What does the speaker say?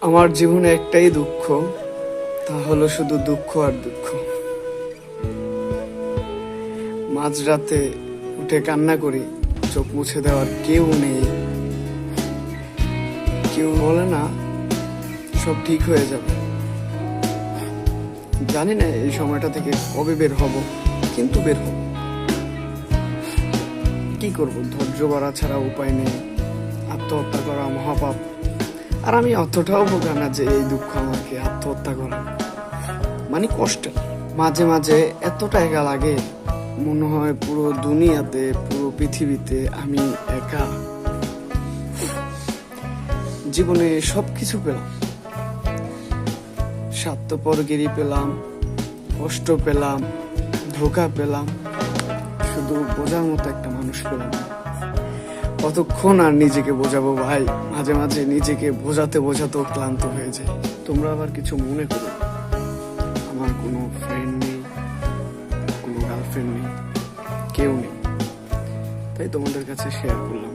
আমার জীবনে একটাই দুঃখ, তা হলো শুধু দুঃখ আর দুঃখ। মাঝরাতে উঠে কান্না করি, চোখ মুছে দেওয়ার কেউ নেই। কেউ বলে না সব ঠিক হয়ে যাবে। জানি না এই সময়টা থেকে কবে বের হব, কিন্তু বের হব। কি করব, ধৈর্য করা ছাড়া উপায় নেই। আত্মহত্যা করা মহাপাপ, আর আমি অতটাও বোকা না যে এই দুঃখ আমাকে আত্মহত্যা করে। মানে কষ্ট মাঝে মাঝে এতটা একা লাগে, মনে হয় পুরো দুনিয়াতে, পুরো পৃথিবীতে আমি একা। জীবনে সবকিছু পেলাম, স্বার্থপরগিরি পেলাম, কষ্ট পেলাম, ধোঁকা পেলাম, শুধু বোঝার মতো একটা মানুষ পেলাম। কতক্ষণ আর নিজেকে বোঝাবো ভাই? মাঝে মাঝে নিজেকে বোঝাতে বোঝাতেও ক্লান্ত হয়ে যায়। তোমরা আবার কিছু মনে করো না। আমার কোনো ফ্রেন্ড নেই, কোনো গার্লফ্রেন্ড নেই, কেউ নেই, তাই তোমাদের কাছে শেয়ার করলাম।